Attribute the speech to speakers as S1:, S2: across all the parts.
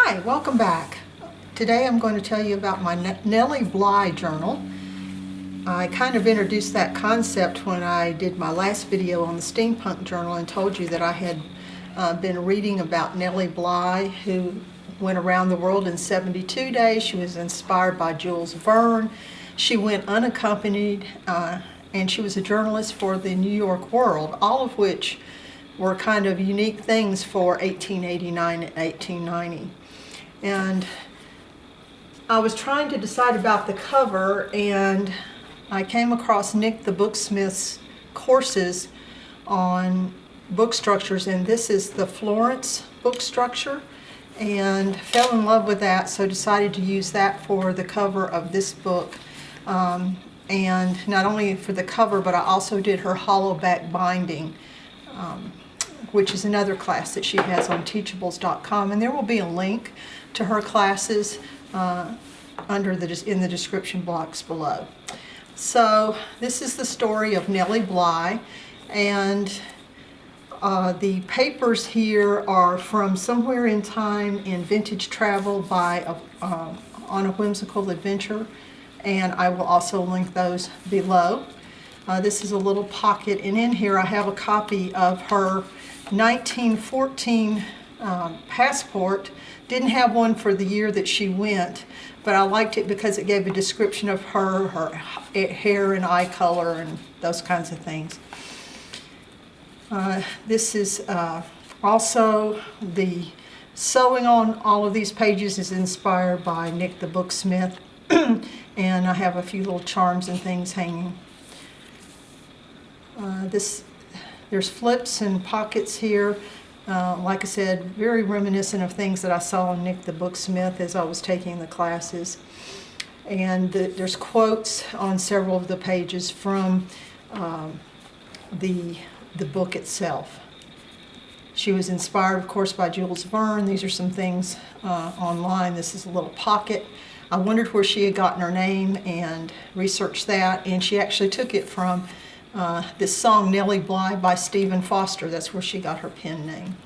S1: Hi, welcome back. Today I'm going to tell you about my Nellie Bly journal. I kind of introduced that concept when I did my last video on the steampunk journal and told you that I had been reading about Nellie Bly, who went around the world in 72 days. She was inspired by Jules Verne. She went unaccompanied and she was a journalist for the New York World, all of which were kind of unique things for 1889 and 1890. And I was trying to decide about the cover, and I came across Nik the Booksmith's courses on book structures, and this is the Florence book structure, and fell in love with that, so decided to use that for the cover of this book. And not only for the cover, but I also did her hollow back binding, which is another class that she has on teachables.com, and there will be a link to her classes in the description box below. So this is the story of Nellie Bly, and the papers here are from somewhere in time in Vintage Travel by On a Whimsical Adventure, and I will also link those below. This is a little pocket, and in here I have a copy of her 1914 passport. Didn't have one for the year that she went, but I liked it because it gave a description of her hair and eye color and those kinds of things. This is also the sewing on all of these pages is inspired by Nik the Booksmith, and I have a few little charms and things hanging. There's flips and pockets here. Like I said, very reminiscent of things that I saw on Nik the Booksmith as I was taking the classes. And there's quotes on several of the pages from the book itself. She was inspired, of course, by Jules Verne. These are some things online. This is a little pocket. I wondered where she had gotten her name and researched that, and she actually took it from this song Nellie Bly by Stephen Foster. That's where she got her pen name.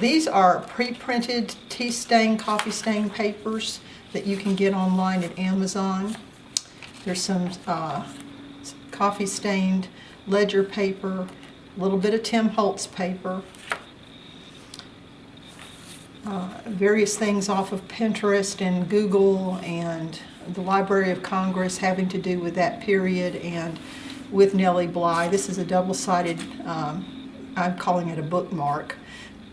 S1: These are pre-printed tea stain, coffee stain papers that you can get online at Amazon. There's some coffee stained ledger paper, a little bit of Tim Holtz paper, various things off of Pinterest and Google and the Library of Congress having to do with that period and with Nellie Bly. This is a double-sided, I'm calling it a bookmark.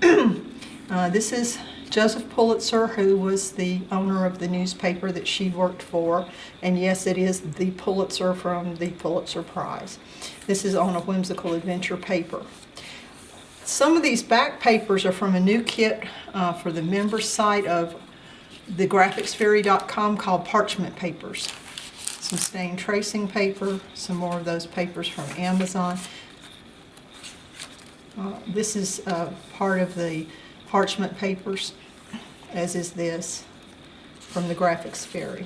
S1: This is Joseph Pulitzer, who was the owner of the newspaper that she worked for, and yes, it is the Pulitzer from the Pulitzer Prize. This is On a Whimsical Adventure paper. Some of these back papers are from a new kit for the members site of the graphicsfairy.com called Parchment papers. Some stain tracing paper, some more of those papers from Amazon. This is part of the Parchment papers, as is this from the Graphics Fairy.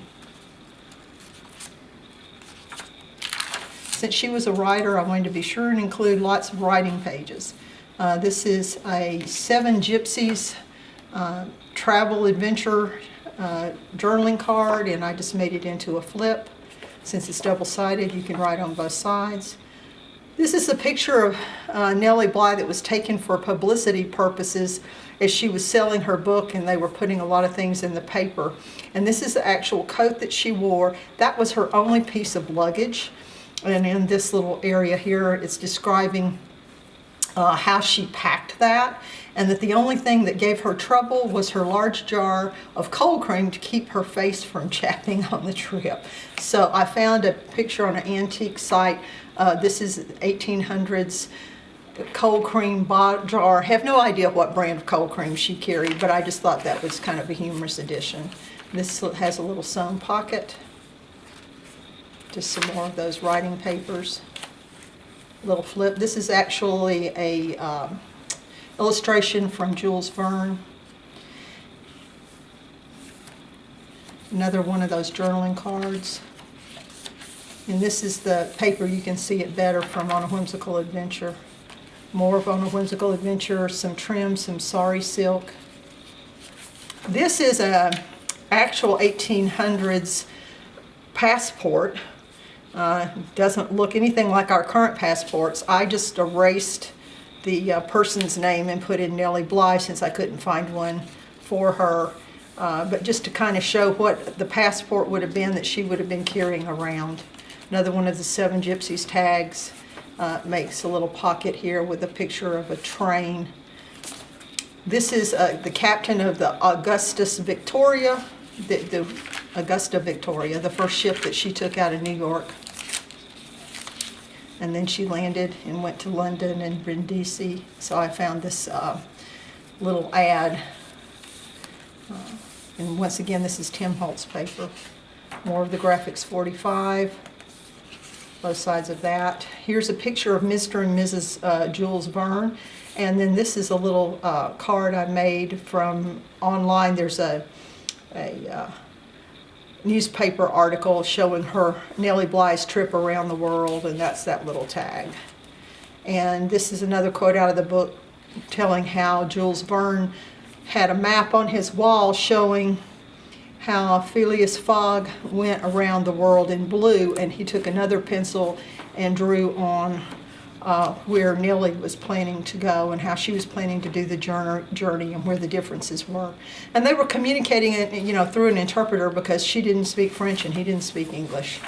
S1: Since she was a writer, I wanted to be sure and include lots of writing pages. This is a 7 Gypsies travel adventure journaling card, and I just made it into a flip. Since it's double-sided, you can write on both sides. This is a picture of Nellie Bly that was taken for publicity purposes as she was selling her book, and they were putting a lot of things in the paper. And this is the actual coat that she wore. That was her only piece of luggage. And in this little area here, it's describing how she packed that, and that the only thing that gave her trouble was her large jar of cold cream to keep her face from chapping on the trip. So I found a picture on an antique site. This is 1800s cold cream jar. I have no idea what brand of cold cream she carried, but I just thought that was kind of a humorous addition. This has a little sewn pocket. Just some more of those writing papers. Little flip. This is actually a illustration from Jules Verne. Another one of those journaling cards. And this is the paper, you can see it better, from On a Whimsical Adventure. More of On a Whimsical Adventure, some trim, some sari silk. This is a actual 1800s passport. Doesn't look anything like our current passports. I just erased the person's name and put in Nellie Bly since I couldn't find one for her. But just to kind of show what the passport would have been that she would have been carrying around. Another one of the 7 Gypsies tags. Makes a little pocket here with a picture of a train. This is the captain of the Augustus Victoria, the Augusta Victoria, the first ship that she took out of New York. And then she landed and went to London and Brindisi. So I found this little ad. And once again, this is Tim Holtz paper. More of the Graphics 45. Both sides of that. Here's a picture of Mr. and Mrs. Jules Verne. And then this is a little card I made from online. There's a newspaper article showing her Nellie Bly's trip around the world, and that's that little tag. And this is another quote out of the book telling how Jules Verne had a map on his wall showing how Phileas Fogg went around the world in blue, and he took another pencil and drew on where Nellie was planning to go and how she was planning to do the journey and where the differences were. And they were communicating it, you know, through an interpreter because she didn't speak French and he didn't speak English.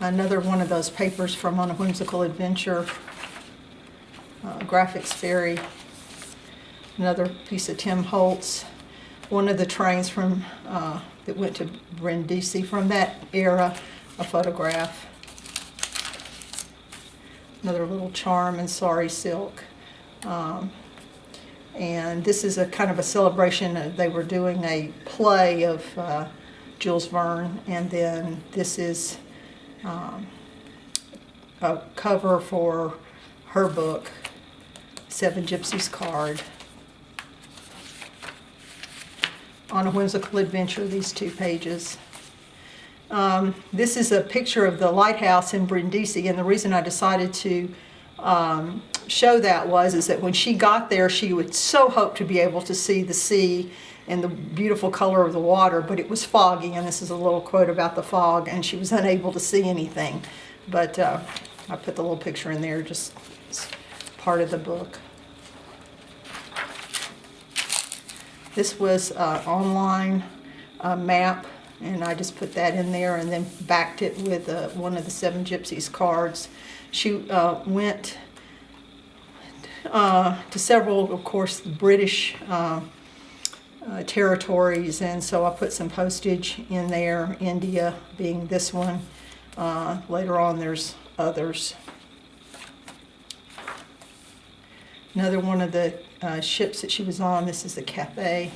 S1: Another one of those papers from On a Whimsical Adventure, Graphics Fairy. Another piece of Tim Holtz. One of the trains from that went to Brindisi from that era, a photograph. Another little charm in sari silk. And this is a kind of a celebration. They were doing a play of Jules Verne, and then this is a cover for her book, 7 Gypsies card. On a Whimsical Adventure, these 2 pages. This is a picture of the lighthouse in Brindisi, and the reason I decided to show that is that when she got there, she would so hope to be able to see the sea and the beautiful color of the water, but it was foggy, and this is a little quote about the fog, and she was unable to see anything. But I put the little picture in there, just as part of the book. This was an online map, and I just put that in there and then backed it with one of the 7 Gypsies cards. She went to several, of course, British territories, and so I put some postage in there, India being this one. Later on there's others. Another one of the ships that she was on, this is the Cathay.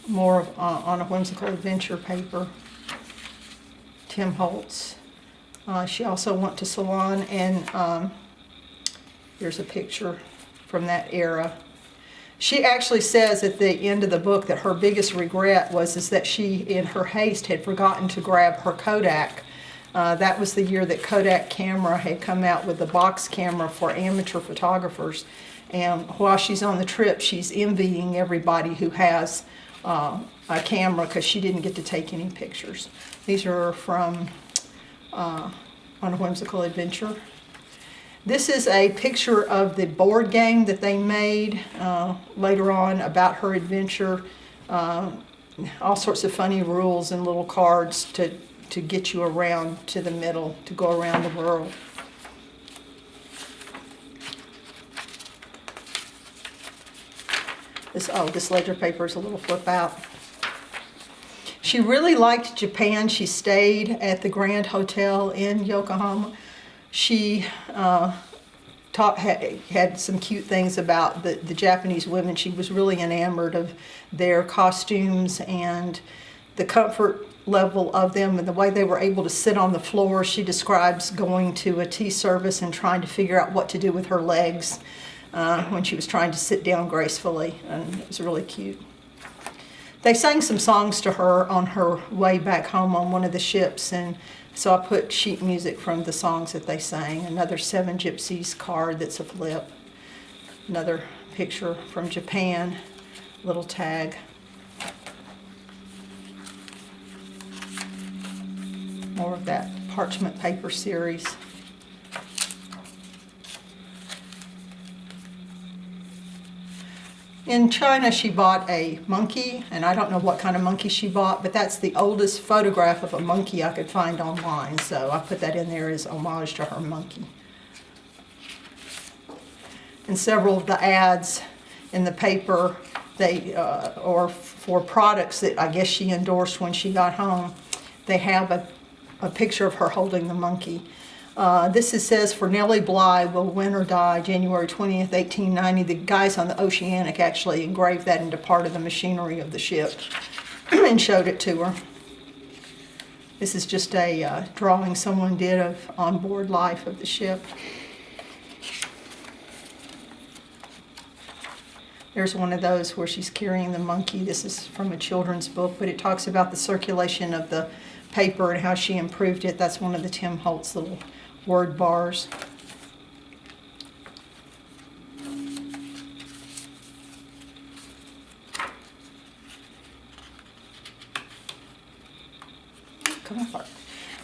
S1: More of On a Whimsical Adventure paper, Tim Holtz. She also went to Ceylon, and here's a picture from that era. She actually says at the end of the book that her biggest regret is that she, in her haste, had forgotten to grab her Kodak. That was the year that Kodak camera had come out with the box camera for amateur photographers. And while she's on the trip, she's envying everybody who has a camera because she didn't get to take any pictures. These are from On a Whimsical Adventure. This is a picture of the board game that they made later on about her adventure. All sorts of funny rules and little cards to get you around to the middle, to go around the world. This ledger paper is a little flip out. She really liked Japan. She stayed at the Grand Hotel in Yokohama. She had some cute things about the Japanese women. She was really enamored of their costumes and the comfort level of them and the way they were able to sit on the floor. She describes going to a tea service and trying to figure out what to do with her legs when she was trying to sit down gracefully, and it was really cute. They sang some songs to her on her way back home on one of the ships, and So I put sheet music from the songs that they sang. Another 7 Gypsies card that's a flip. Another picture from Japan, little tag. More of that Parchment paper series. In China, she bought a monkey, and I don't know what kind of monkey she bought, but that's the oldest photograph of a monkey I could find online, so I put that in there as homage to her monkey. And several of the ads in the paper, or for products that I guess she endorsed when she got home, they have a picture of her holding the monkey. This says, for Nellie Bly, will win or die, January 20th, 1890. The guys on the Oceanic actually engraved that into part of the machinery of the ship and showed it to her. This is just a drawing someone did of onboard life of the ship. There's one of those where she's carrying the monkey. This is from a children's book, but it talks about the circulation of the paper and how she improved it. That's one of the Tim Holtz little word bars. Come apart.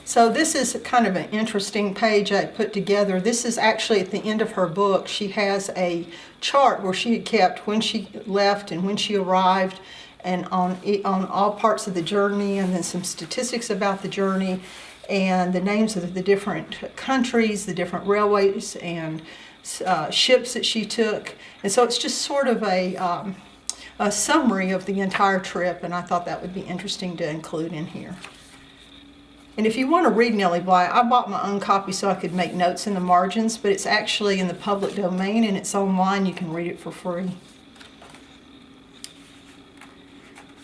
S1: So this is kind of an interesting page I put together. This is actually at the end of her book. She has a chart where she had kept when she left and when she arrived, and on all parts of the journey, and then some statistics about the journey, and the names of the different countries, the different railways, and ships that she took. And so it's just sort of a summary of the entire trip, and I thought that would be interesting to include in here. And if you want to read Nellie Bly, I bought my own copy so I could make notes in the margins, but it's actually in the public domain and it's online. You can read it for free.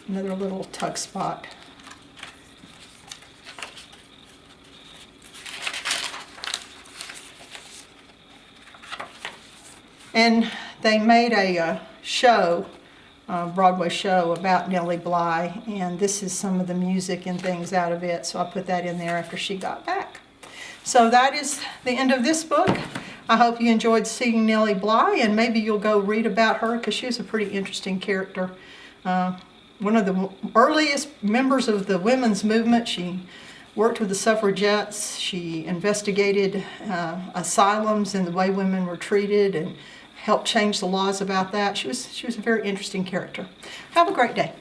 S1: Another little tuck spot. And they made a show, Broadway show about Nellie Bly, and this is some of the music and things out of it, so I put that in there after she got back. So that is the end of this book. I hope you enjoyed seeing Nellie Bly, and maybe you'll go read about her because she was a pretty interesting character. One of the earliest members of the women's movement. She worked with the suffragettes. She investigated asylums and the way women were treated and helped change the laws about that. She was a very interesting character. Have a great day.